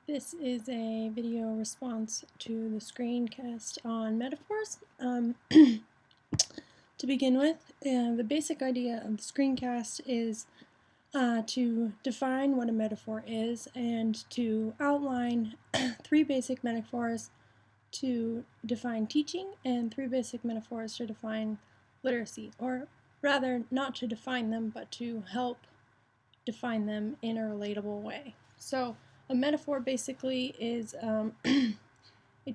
This is a video response to the screencast on metaphors. To begin with, the basic idea of the screencast is to define what a metaphor is and to outline three basic metaphors to define teaching and three basic metaphors to define literacy, or rather not to define them but to help define them in a relatable way. So a metaphor basically is a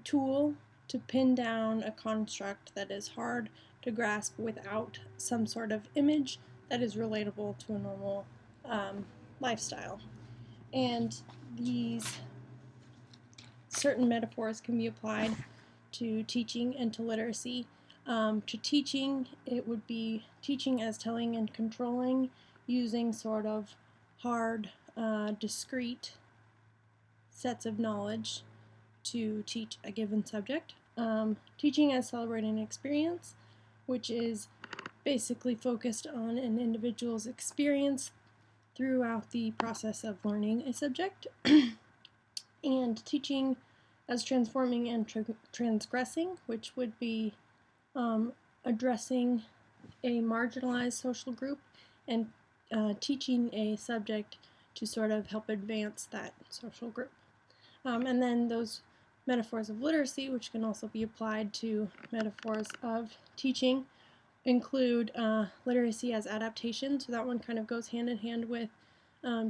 tool to pin down a construct that is hard to grasp without some sort of image that is relatable to a normal lifestyle. And these certain metaphors can be applied to teaching and to literacy. To teaching, it would be teaching as telling and controlling, using sort of hard, discrete sets of knowledge to teach a given subject. Teaching as celebrating an experience, which is basically focused on an individual's experience throughout the process of learning a subject. And teaching as transforming and transgressing, which would be addressing a marginalized social group and teaching a subject to sort of help advance that social group. And then those metaphors of literacy, which can also be applied to metaphors of teaching, include literacy as adaptation. So that one kind of goes hand in hand with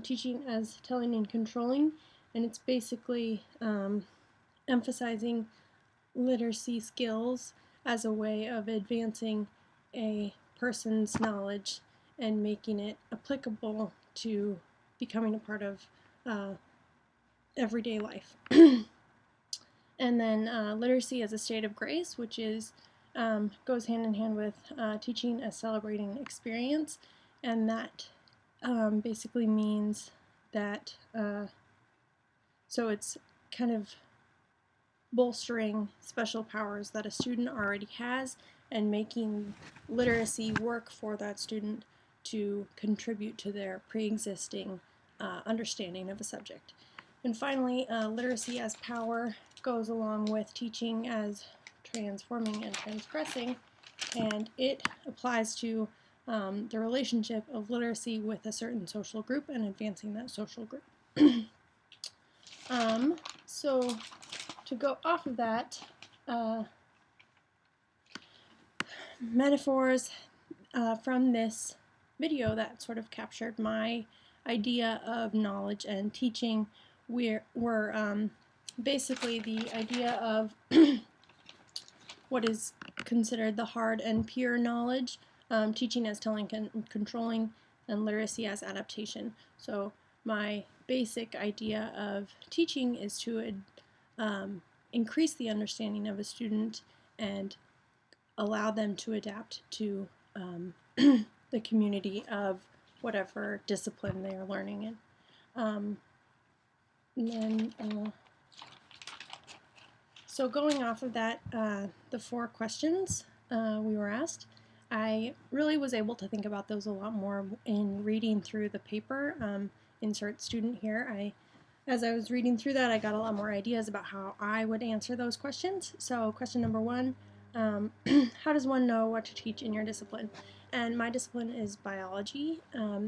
teaching as telling and controlling. And it's basically emphasizing literacy skills as a way of advancing a person's knowledge and making it applicable to becoming a part of everyday life. And then literacy as a state of grace, which is goes hand in hand with teaching as celebrating experience, and that basically means that so it's kind of bolstering special powers that a student already has and making literacy work for that student to contribute to their pre-existing understanding of a subject. And finally, literacy as power goes along with teaching as transforming and transgressing, and it applies to the relationship of literacy with a certain social group and advancing that social group. So to go off of that, metaphors from this video that sort of captured my idea of knowledge and teaching were basically the idea of what is considered the hard and pure knowledge, teaching as telling and controlling, and literacy as adaptation. So my basic idea of teaching is to increase the understanding of a student and allow them to adapt to the community of whatever discipline they are learning in. And then, so going off of that, the 4 questions we were asked, I really was able to think about those a lot more in reading through the paper. Insert student here. As I was reading through that, I got a lot more ideas about how I would answer those questions. So question number 1, how does one know what to teach in your discipline? And my discipline is biology.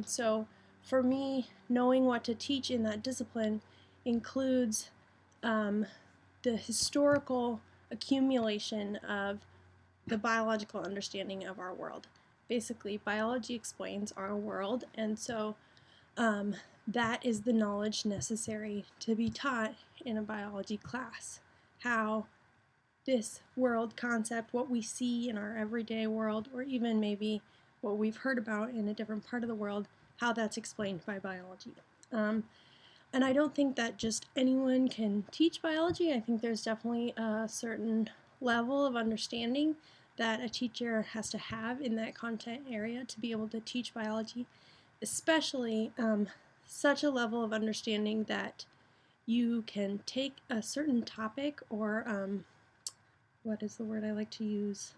So for me, knowing what to teach in that discipline includes the historical accumulation of the biological understanding of our world. Basically, biology explains our world, and so that is the knowledge necessary to be taught in a biology class. How this world concept, what we see in our everyday world, or even maybe what we've heard about in a different part of the world, how that's explained by biology. And I don't think that just anyone can teach biology. I think there's definitely a certain level of understanding that a teacher has to have in that content area to be able to teach biology, especially such a level of understanding that you can take a certain topic, or what is the word I like to use?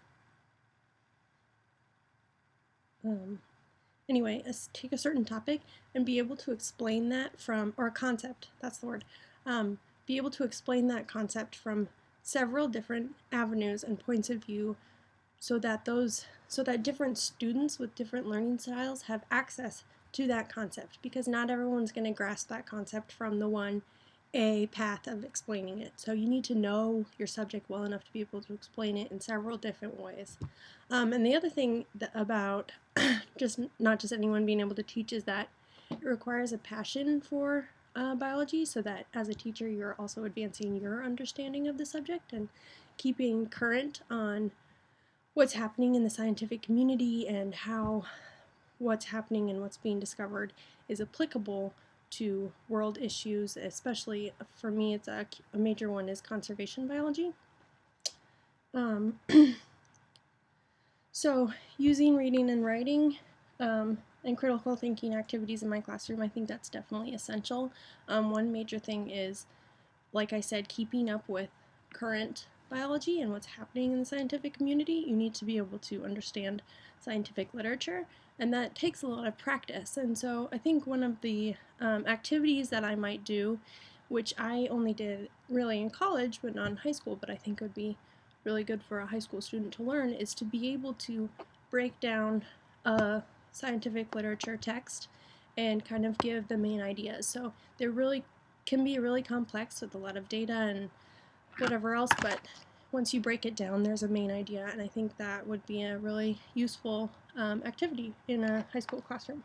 Anyway, take a certain topic and be able to explain that from, or a concept, that's the word, be able to explain that concept from several different avenues and points of view so that different students with different learning styles have access to that concept, because not everyone's going to grasp that concept from the one a path of explaining it. So you need to know your subject well enough to be able to explain it in several different ways. And the other thing about not just anyone being able to teach is that it requires a passion for biology, so that as a teacher you're also advancing your understanding of the subject and keeping current on what's happening in the scientific community and how what's happening and what's being discovered is applicable to world issues. Especially for me, it's a major one is conservation biology. So using reading and writing and critical thinking activities in my classroom, I think that's definitely essential. One major thing is, like I said, keeping up with current biology and what's happening in the scientific community. You need to be able to understand scientific literature, and that takes a lot of practice. And so I think one of the activities that I might do, which I only did really in college but not in high school, but I think would be really good for a high school student to learn, is to be able to break down a scientific literature text and kind of give the main ideas. So there really can be really complex with a lot of data and whatever else, but once you break it down, there's a main idea, and I think that would be a really useful activity in a high school classroom.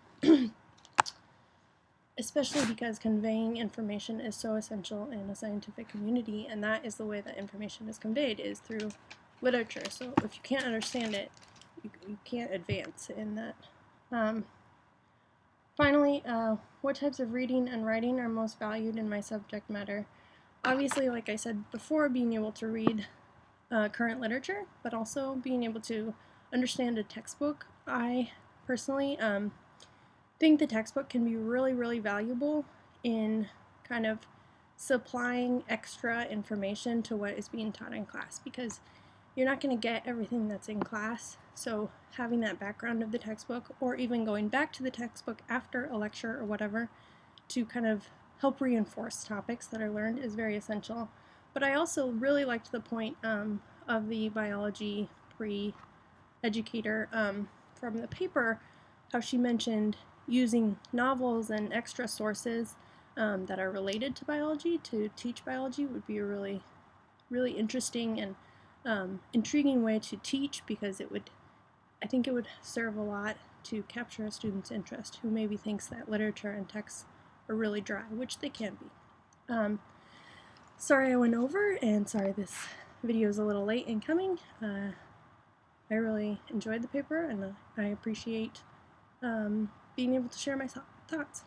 Especially because conveying information is so essential in a scientific community, and that is the way that information is conveyed, is through literature. So if you can't understand it, you can't advance in that. Finally, what types of reading and writing are most valued in my subject matter? Obviously, like I said before, being able to read current literature, but also being able to understand a textbook. I personally think the textbook can be really, really valuable in kind of supplying extra information to what is being taught in class, because you're not going to get everything that's in class. So having that background of the textbook, or even going back to the textbook after a lecture or whatever to kind of help reinforce topics that are learned, is very essential. But I also really liked the point of the biology pre-educator from the paper, how she mentioned using novels and extra sources that are related to biology to teach biology would be a really, really interesting and intriguing way to teach, because I think it would serve a lot to capture a student's interest who maybe thinks that literature and texts are really dry, which they can be. Sorry I went over, and sorry this video is a little late in coming. I really enjoyed the paper, and I appreciate being able to share my thoughts.